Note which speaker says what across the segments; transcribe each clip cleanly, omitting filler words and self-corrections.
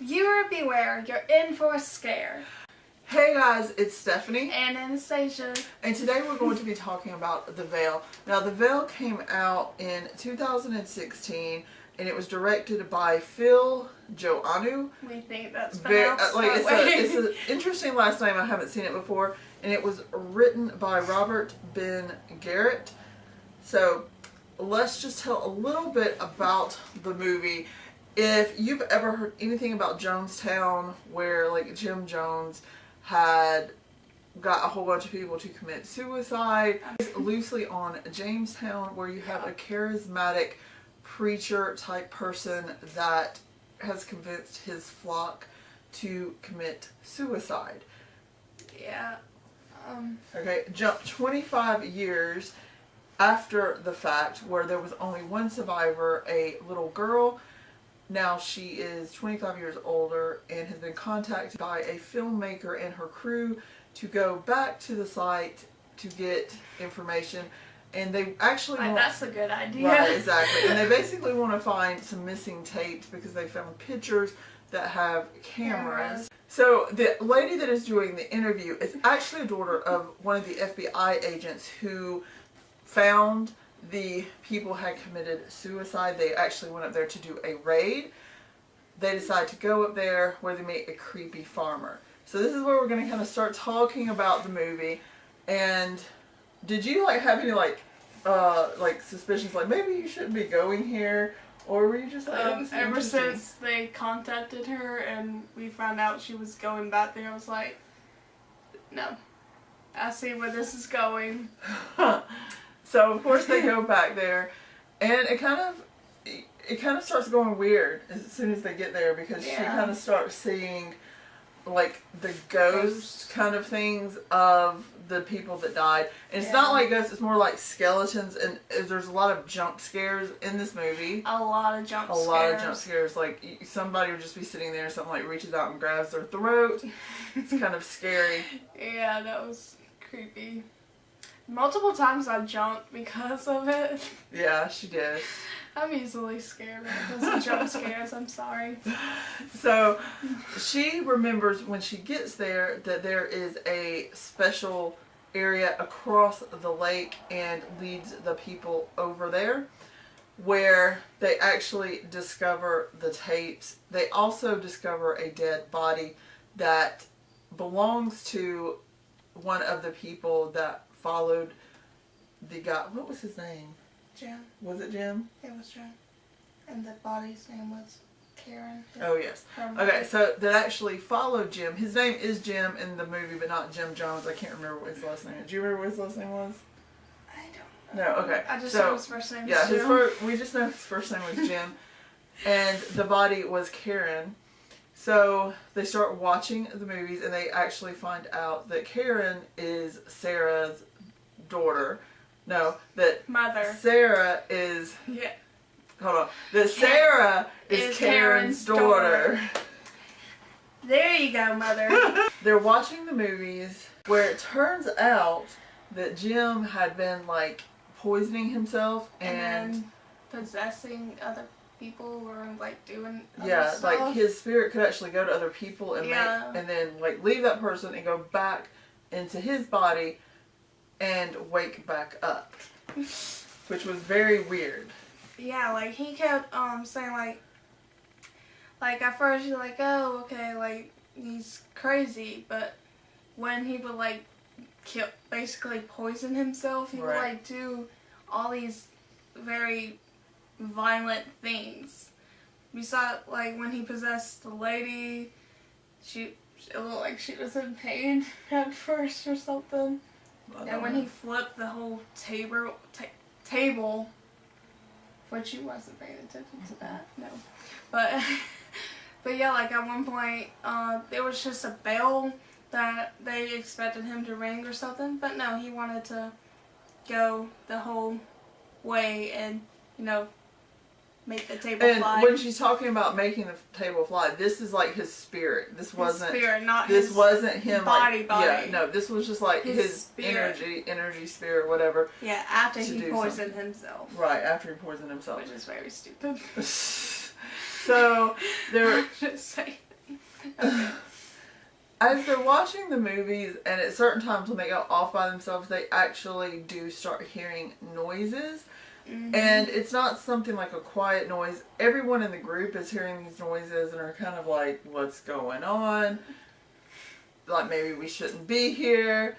Speaker 1: Viewer beware, you're in for a scare.
Speaker 2: Hey guys, it's Stephanie
Speaker 1: and Anastasia,
Speaker 2: and today we're going to be talking about The Veil. Now, The Veil came out in 2016 and it was directed by Phil Joannou.
Speaker 1: We think that's pronounced
Speaker 2: it's an interesting last name. I haven't seen it before, and it was written by Robert Ben Garrett. So let's just tell a little bit about the movie. If you've ever heard anything about Jonestown, where like Jim Jones had got a whole bunch of people to commit suicide, it's loosely on Jamestown, where you have a charismatic preacher type person that has convinced his flock to commit suicide.
Speaker 1: Yeah.
Speaker 2: Okay, jump 25 years after the fact, where there was only one survivor, a little girl. Now she is 25 years older and has been contacted by a filmmaker and her crew to go back to the site to get information. And they actually want...
Speaker 1: That's a good idea.
Speaker 2: Right, exactly. And they basically want to find some missing tapes because they found pictures that have cameras. So the lady that is doing the interview is actually a daughter of one of the FBI agents who found the people had committed suicide. They actually went up there to do a raid. They decided to go up there where they meet a creepy farmer. So this is where we're going to kind of start talking about the movie. And did you have any suspicions, like maybe you shouldn't be going here, or were you just like,
Speaker 1: ever since they contacted her and we found out she was going back there, I was like, no, I see where this is going.
Speaker 2: So of course they go back there, and it kind of starts going weird as soon as they get there, because she kind of starts seeing like the ghost kind of things of the people that died. And it's not like ghosts, it's more like skeletons, and there's a lot of jump scares in this movie.
Speaker 1: A lot of jump scares.
Speaker 2: Like somebody would just be sitting there and something like reaches out and grabs their throat. It's kind of scary. Yeah,
Speaker 1: that was creepy. Multiple times I jumped because of it.
Speaker 2: Yeah, she did.
Speaker 1: I'm easily scared because of jump scares, I'm sorry.
Speaker 2: So she remembers when she gets there that there is a special area across the lake and leads the people over there, where they actually discover the tapes. They also discover a dead body that belongs to one of the people that followed the guy. What was his name?
Speaker 1: Jim.
Speaker 2: Was it Jim?
Speaker 1: It was Jim. And the body's name was Karen.
Speaker 2: Oh, yes. Okay, so that actually followed Jim. His name is Jim in the movie, but not Jim Jones. I can't remember what his last name is. Do you remember what his last name was?
Speaker 1: I don't know.
Speaker 2: No, okay.
Speaker 1: I just know his first name was Jim.
Speaker 2: Yeah, we just know his first name was Jim. And the body was Karen. So they start watching the movies, and they actually find out that Karen is Sarah's daughter. No, that
Speaker 1: mother.
Speaker 2: Sarah is...
Speaker 1: Yeah.
Speaker 2: Hold on. That Sarah is Karen's daughter.
Speaker 1: There you go, mother.
Speaker 2: They're watching the movies where it turns out that Jim had been poisoning himself and
Speaker 1: possessing other people, or doing
Speaker 2: other
Speaker 1: stuff.
Speaker 2: His spirit could actually go to other people and and then leave that person and go back into his body and wake back up, which was very weird.
Speaker 1: Yeah, he kept saying at first you're like, oh, okay, he's crazy, but when he would basically poison himself, he would do all these very violent things. We saw when he possessed the lady, it looked like she was in pain at first or something. And when he flipped the whole table, which you wasn't paying attention to that, no. But yeah, at one point, there was just a bell that they expected him to ring or something, but no, he wanted to go the whole way and, make the table fly.
Speaker 2: And when she's talking about making the table fly, this is his spirit. This wasn't
Speaker 1: spirit, not
Speaker 2: this
Speaker 1: his
Speaker 2: wasn't him
Speaker 1: body.
Speaker 2: Yeah, no, this was just his energy, spirit, whatever.
Speaker 1: Yeah, after he poisoned himself.
Speaker 2: Right, after he poisoned himself.
Speaker 1: Which is very stupid.
Speaker 2: So there
Speaker 1: just say Okay.
Speaker 2: As they're watching the movies, and at certain times when they go off by themselves, they actually do start hearing noises.
Speaker 1: Mm-hmm.
Speaker 2: And it's not something like a quiet noise. Everyone in the group is hearing these noises and are kind of like, what's going on? Like, maybe we shouldn't be here.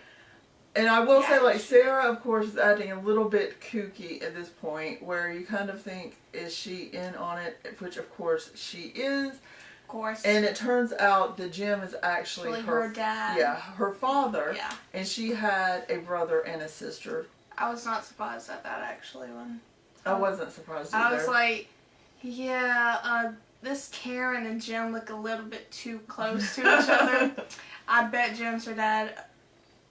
Speaker 2: And I will say, like, Sarah, of course, is acting a little bit kooky at this point, where you kind of think, is she in on it? Which, of course, she is.
Speaker 1: Of course.
Speaker 2: And it turns out that Jim is actually
Speaker 1: her dad.
Speaker 2: Yeah, her father.
Speaker 1: Yeah.
Speaker 2: And she had a brother and a sister.
Speaker 1: I was not surprised at that, actually.
Speaker 2: I wasn't surprised either.
Speaker 1: I was like, yeah, this Karen and Jim look a little bit too close to each other. I bet Jim's her dad.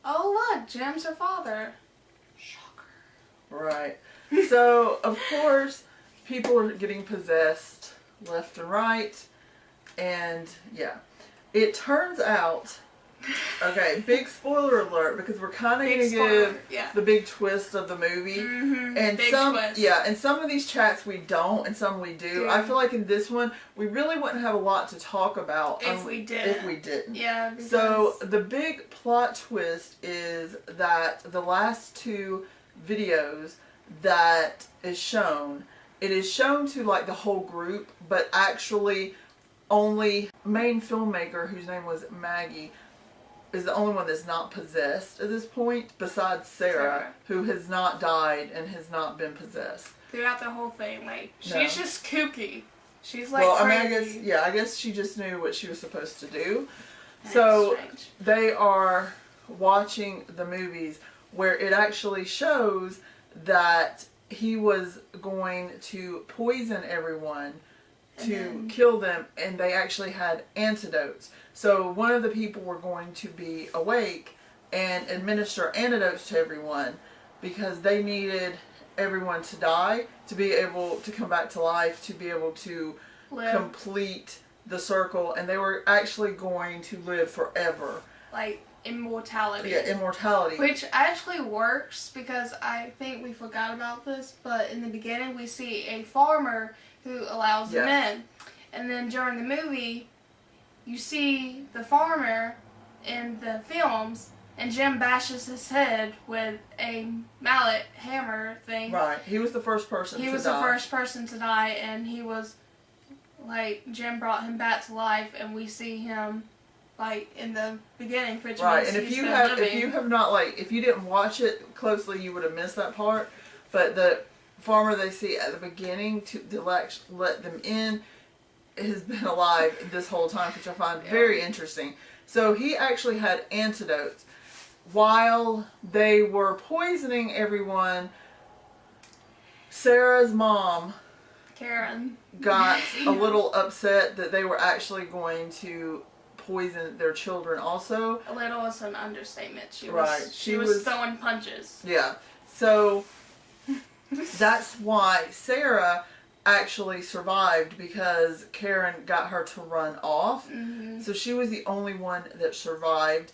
Speaker 1: Oh, look, Jim's her father. Shocker.
Speaker 2: Right. So, of course, people are getting possessed left and right. And, yeah. It turns out, okay, big spoiler alert, because we're kind of going to give the big twist of the movie.
Speaker 1: Mm-hmm.
Speaker 2: And
Speaker 1: big twist.
Speaker 2: Yeah, and some of these chats we don't, and some we do. I feel like in this one, we really wouldn't have a lot to talk about
Speaker 1: if we didn't. Yeah. Because...
Speaker 2: So the big plot twist is that the last two videos that is shown, it is shown to like the whole group, but actually only main filmmaker, whose name was Maggie, is the only one that's not possessed at this point, besides Sarah, who has not died and has not been possessed.
Speaker 1: Throughout the whole thing, like, she's just kooky. She's like
Speaker 2: crazy. I guess she just knew what she was supposed to do. So they are watching the movies where it actually shows that he was going to poison everyone to kill them, and they actually had antidotes. So one of the people were going to be awake and administer antidotes to everyone because they needed everyone to die to be able to come back to life, to be able to complete the circle, and they were actually going to live forever.
Speaker 1: Like immortality.
Speaker 2: Yeah, immortality.
Speaker 1: Which actually works, because I think we forgot about this, but in the beginning we see a farmer who allows them in. And then during the movie, you see the farmer in the films, and Jim bashes his head with a mallet hammer thing.
Speaker 2: Right. He was the first person to die.
Speaker 1: He was the first person to die, and he was, like, Jim brought him back to life, and we see him, like, in the beginning, which
Speaker 2: and if you have not, like, if you didn't watch it closely, you would have missed that part. But the farmer they see at the beginning to let them in has been alive this whole time, which I find very interesting. So he actually had antidotes. While they were poisoning everyone, Sarah's mom,
Speaker 1: Karen,
Speaker 2: got a little upset that they were actually going to poison their children also.
Speaker 1: A little is an understatement. She was throwing punches.
Speaker 2: Yeah. So that's why Sarah actually survived, because Karen got her to run off. Mm-hmm. So she was the only one that survived.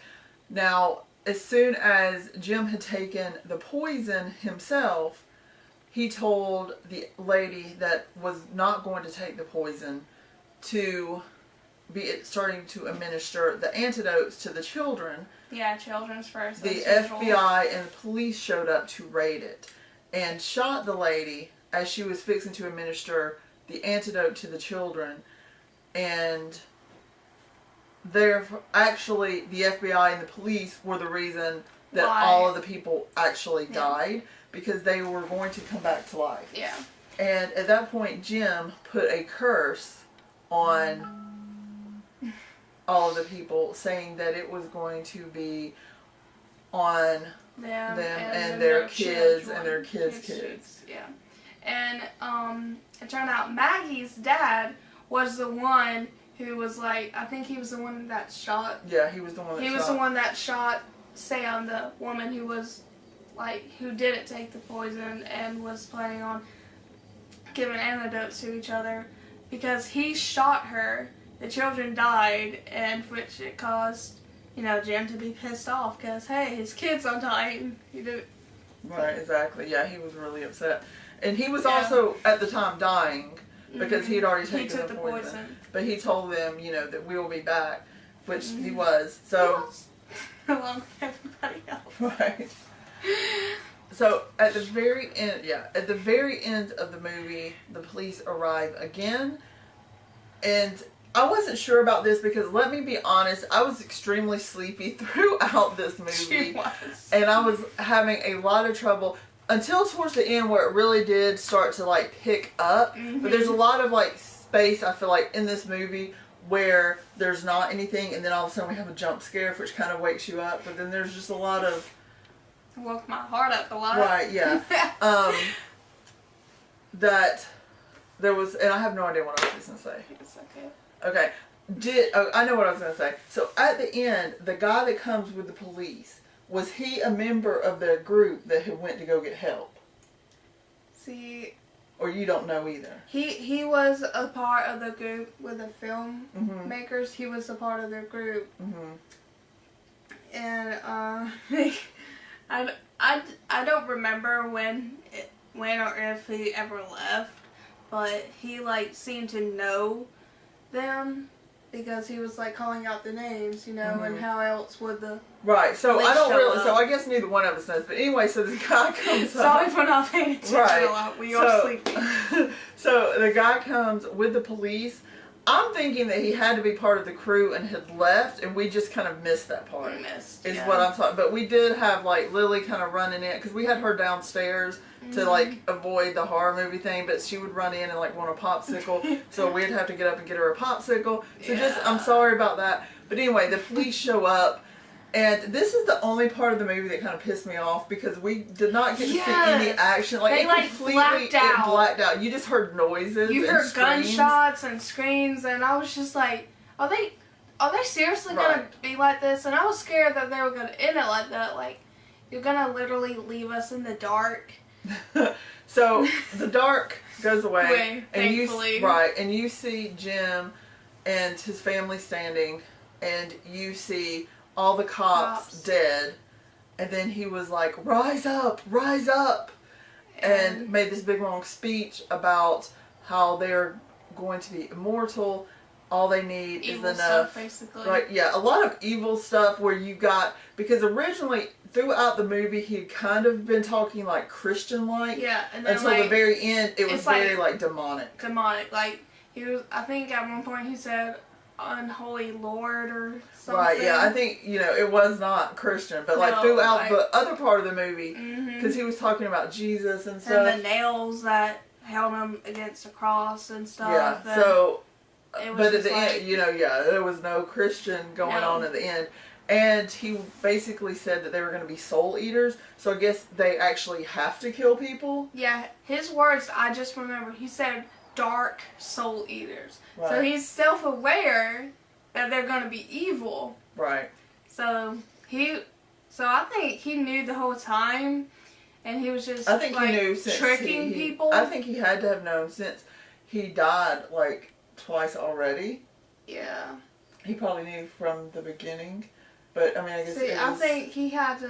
Speaker 2: Now, as soon as Jim had taken the poison himself, he told the lady that was not going to take the poison to be starting to administer the antidotes to the children.
Speaker 1: Yeah, children's first.
Speaker 2: The FBI and the police showed up to raid it and shot the lady as she was fixing to administer the antidote to the children. And actually, the FBI and the police were the reason that all of the people actually died, because they were going to come back to life.
Speaker 1: Yeah.
Speaker 2: And at that point, Jim put a curse on all of the people, saying that it was going to be on them and their kids and their kids' kids.
Speaker 1: Yeah. And it turned out Maggie's dad was the one who was like, I think he was the one that shot.
Speaker 2: Yeah, he was the one that shot.
Speaker 1: He was the one that shot Sam, the woman who was, like, who didn't take the poison and was planning on giving antidotes to each other. Because he shot her, the children died, and which it caused, Jim to be pissed off because, hey, his kids are dying. He did.
Speaker 2: Right, exactly. Yeah, he was really upset. And he was also, at the time, dying. because he had already
Speaker 1: He
Speaker 2: taken
Speaker 1: took
Speaker 2: the
Speaker 1: the
Speaker 2: poison.
Speaker 1: poison.
Speaker 2: But he told them, that we will be back, which he was. So,
Speaker 1: along with everybody else.
Speaker 2: right. So at the very end of the movie, the police arrive again, and I wasn't sure about this because, let me be honest, I was extremely sleepy throughout this movie.
Speaker 1: She was.
Speaker 2: And I was having a lot of trouble until towards the end where it really did start to like pick up. But there's a lot of like space, I feel like, in this movie where there's not anything, and then all of a sudden we have a jump scare which kind of wakes you up. But then there's just a lot of...
Speaker 1: Woke my heart up a lot.
Speaker 2: Right, yeah. That there was... And I have no idea what I was going to say.
Speaker 1: It's okay.
Speaker 2: Okay. I know what I was going to say. So at the end, the guy that comes with the police, was he a member of the group that had went to go get help?
Speaker 1: See...
Speaker 2: Or you don't know either?
Speaker 1: He was a part of the group with the filmmakers. He was a part of their group. And I don't remember when or if he ever left, but he like seemed to know them because he was like calling out the names, and how else would the...
Speaker 2: Right, so I don't really...
Speaker 1: up.
Speaker 2: So I guess neither one of us knows. But anyway, so this guy comes
Speaker 1: Sorry
Speaker 2: up.
Speaker 1: for not paying attention a lot. We are sleepy.
Speaker 2: So the guy comes with the police. I'm thinking that he had to be part of the crew and had left, and we just kind of missed that part. Is what I'm talking. But we did have like Lily kind of running in because we had her downstairs to like avoid the horror movie thing, but she would run in and like want a popsicle, so we'd have to get up and get her a popsicle. So I'm sorry about that. But anyway, the police show up. And this is the only part of the movie that kind of pissed me off because we did not get to see any action. Like,
Speaker 1: they blacked out.
Speaker 2: It blacked out. You just heard noises.
Speaker 1: You
Speaker 2: and
Speaker 1: heard gunshots and screams, and I was just like, are they seriously gonna be like this? And I was scared that they were gonna end it like that. Like, you're gonna literally leave us in the dark.
Speaker 2: So the dark goes away, and
Speaker 1: thankfully.
Speaker 2: and you see Jim and his family standing, and you see all the cops dead, and then he was like, rise up, and made this big long speech about how they're going to be immortal. All they need is enough
Speaker 1: stuff, basically.
Speaker 2: Right, yeah, a lot of evil stuff where you got, because originally throughout the movie he'd kind of been talking like Christian-like,
Speaker 1: and then
Speaker 2: until the very end it was very like demonic,
Speaker 1: like he was, I think at one point he said unholy lord or something.
Speaker 2: Right, yeah, I think, it was not Christian, but like throughout the other part of the movie, because he was talking about Jesus and stuff.
Speaker 1: And the nails that held him against the cross and stuff.
Speaker 2: Yeah, so, but at the end, there was no Christian going on at the end. And he basically said that they were going to be soul eaters, so I guess they actually have to kill people. Yeah,
Speaker 1: his words, I just remember, he said dark soul eaters.
Speaker 2: Right.
Speaker 1: So he's self-aware that they're going to be evil.
Speaker 2: Right.
Speaker 1: So I think he knew the whole time, and he was just
Speaker 2: he knew since
Speaker 1: tricking people.
Speaker 2: I think he had to have known since he died like twice already.
Speaker 1: Yeah.
Speaker 2: He probably knew from the beginning, but I mean, I guess.
Speaker 1: I think he had to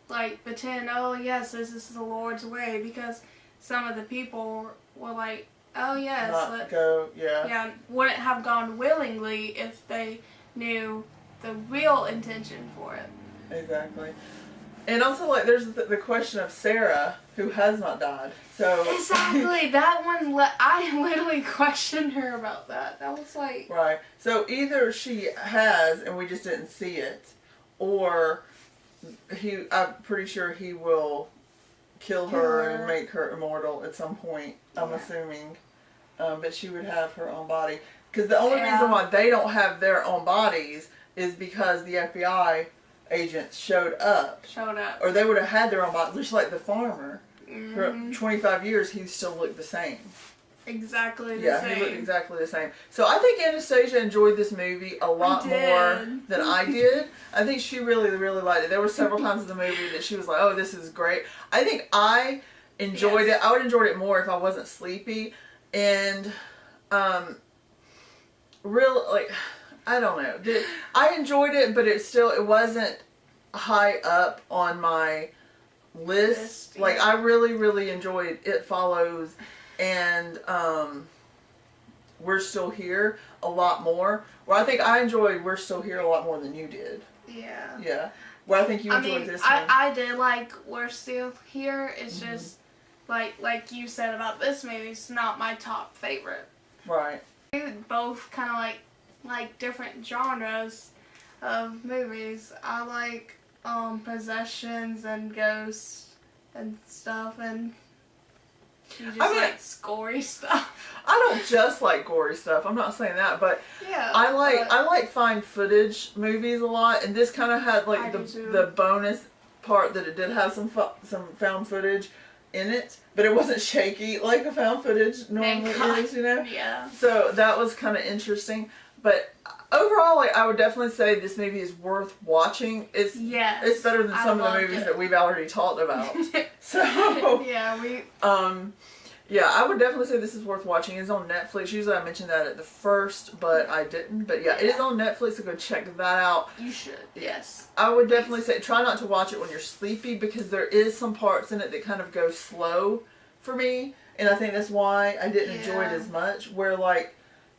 Speaker 1: like pretend, oh yes, this is the Lord's way, because some of the people were like, oh yes, wouldn't have gone willingly if they knew the real intention for it.
Speaker 2: Exactly. And also, like, there's the question of Sarah, who has not died. So
Speaker 1: exactly, that one, I literally questioned her about that. That was like...
Speaker 2: Right. So either she has, and we just didn't see it, or I'm pretty sure he will kill her and make her immortal at some point, I'm assuming. But she would have her own body. Because the only reason why they don't have their own bodies is because the FBI agents showed up. Or they would have had their own bodies, just like the farmer. For 25 years, he still looked the same.
Speaker 1: Exactly the same.
Speaker 2: Yeah, he looked exactly the same. So I think Anastasia enjoyed this movie a lot more than I did. I think she really, really liked it. There were several times in the movie that she was like, oh, this is great. I think I enjoyed it. I would have enjoyed it more if I wasn't sleepy. And, I don't know. I enjoyed it, but it wasn't high up on my list. Like, I really, really enjoyed It Follows and We're Still Here a lot more. Where I think I enjoyed We're Still Here a lot more than you did.
Speaker 1: Yeah.
Speaker 2: Yeah. Well, I think you enjoyed this one.
Speaker 1: I did like We're Still Here. It's just like you said about this movie, it's not my top favorite.
Speaker 2: Right.
Speaker 1: Both kind of like different genres of movies. I like possessions and ghosts and stuff, and you just like gory stuff.
Speaker 2: I don't just like gory stuff. I'm not saying that, but
Speaker 1: yeah,
Speaker 2: I like find footage movies a lot, and this kind of had like the bonus part that it did have some found footage in it, but it wasn't shaky like a found footage normally is, you know?
Speaker 1: Yeah.
Speaker 2: So that was kind of interesting. But overall, like, I would definitely say this movie is worth watching. It's better than some of the movies that we've already talked about. So yeah, I would definitely say this is worth watching. It's on Netflix. Usually I mentioned that at the first, but I didn't. But yeah, it is on Netflix, so go check that out.
Speaker 1: You should, yes.
Speaker 2: I would definitely say try not to watch it when you're sleepy, because there is some parts in it that kind of go slow for me. And I think that's why I didn't enjoy it as much. Where, like,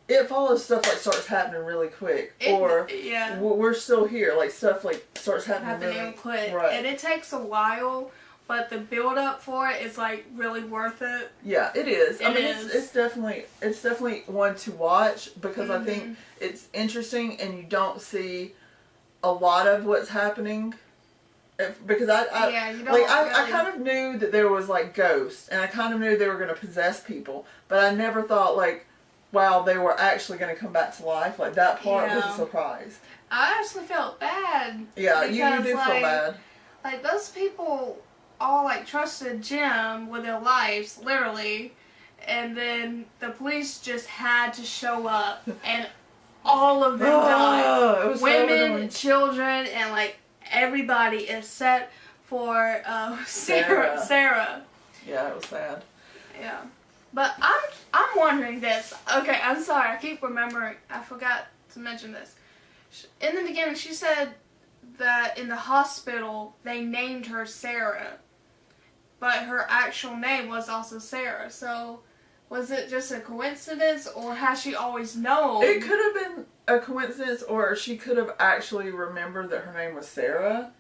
Speaker 2: it follows stuff like starts happening really quick. We're Still Here. Like, stuff like starts happening really
Speaker 1: quick.
Speaker 2: Right.
Speaker 1: And it takes a while. But the build up for it is like really worth it.
Speaker 2: Yeah, it is. I mean, it's definitely one to watch, because I think it's interesting and you don't see a lot of what's happening. Because I kind of knew that there was like ghosts, and I kind of knew they were going to possess people, but I never thought like, wow, they were actually going to come back to life. Like, that part was a surprise.
Speaker 1: I actually felt bad.
Speaker 2: Yeah, you do feel bad.
Speaker 1: Like, those people all like trusted Jim with their lives, literally, and then the police just had to show up, and all of them died.
Speaker 2: It was
Speaker 1: women, children, and like everybody except for Sarah.
Speaker 2: Yeah, it was sad.
Speaker 1: Yeah, but I'm wondering this. Okay, I'm sorry. I keep remembering. I forgot to mention this. In the beginning, she said that in the hospital they named her Sarah, but her actual name was also Sarah. So, was it just a coincidence, or has she always known?
Speaker 2: It could have been a coincidence, or she could have actually remembered that her name was Sarah,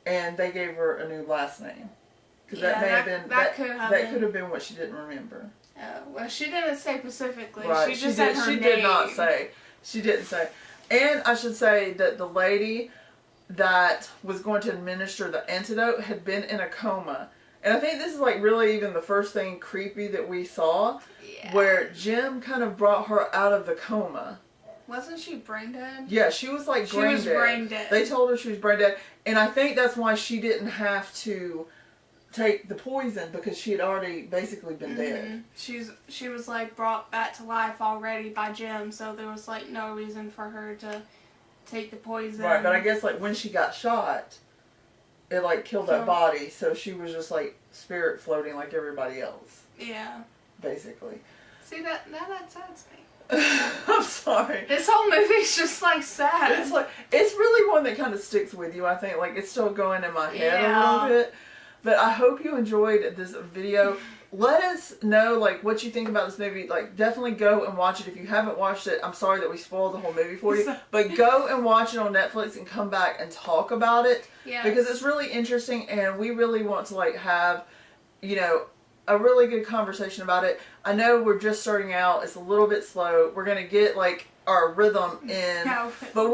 Speaker 2: and they gave her a new last name. Because that could have been what she didn't remember.
Speaker 1: Well, she didn't say specifically.
Speaker 2: Right.
Speaker 1: She just said her name.
Speaker 2: She did not say. She didn't say. And I should say that the lady that was going to administer the antidote had been in a coma. And I think this is like really even the first thing creepy that we saw, where Jim kind of brought her out of the coma.
Speaker 1: Wasn't she brain dead?
Speaker 2: Yeah, she was like brain dead. They told her she was brain dead, and I think that's why she didn't have to take the poison, because she had already basically been dead.
Speaker 1: She was like brought back to life already by Jim, so there was like no reason for her to take the poison.
Speaker 2: Right, but I guess like when she got shot, it like killed that body, so she was just like spirit floating like everybody else.
Speaker 1: Yeah.
Speaker 2: Basically.
Speaker 1: See, that saddens me.
Speaker 2: I'm sorry.
Speaker 1: This whole movie's just like sad.
Speaker 2: It's really one that kind of sticks with you, I think. Like, it's still going in my head a little bit. But I hope you enjoyed this video. Let us know, like, what you think about this movie. Like, definitely go and watch it. If you haven't watched it, I'm sorry that we spoiled the whole movie for you. But go and watch it on Netflix and come back and talk about it.
Speaker 1: Yes.
Speaker 2: Because it's really interesting, and we really want to, like, have, you know, a really good conversation about it. I know we're just starting out. It's a little bit slow. We're going to get, like, our rhythm in. But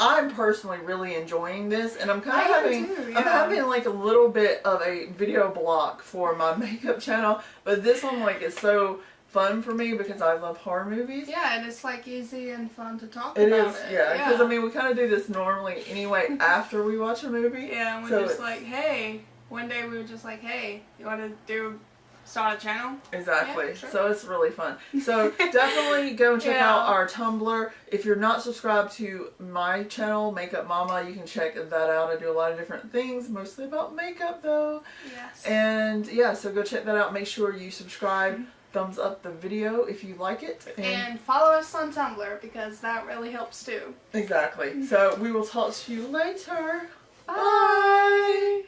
Speaker 2: I'm personally really enjoying this, and I'm kind of having like a little bit of a video block for my makeup channel, but this one like is so fun for me because I love horror movies.
Speaker 1: Yeah, and it's like easy and fun to talk
Speaker 2: about.
Speaker 1: It is,
Speaker 2: yeah, because I mean we kind of do this normally anyway after we watch a movie.
Speaker 1: Yeah, and we're just like, hey, one day we were just like, hey, you want to start a channel?
Speaker 2: Exactly.
Speaker 1: Yeah, sure.
Speaker 2: So it's really fun. So definitely go and check out our Tumblr. If you're not subscribed to my channel, Makeup Mama, you can check that out. I do a lot of different things, mostly about makeup though.
Speaker 1: Yes. And
Speaker 2: yeah, so go check that out. Make sure you subscribe. Thumbs up the video if you like it.
Speaker 1: And follow us on Tumblr because that really helps too.
Speaker 2: Exactly. So we will talk to you later.
Speaker 1: Bye.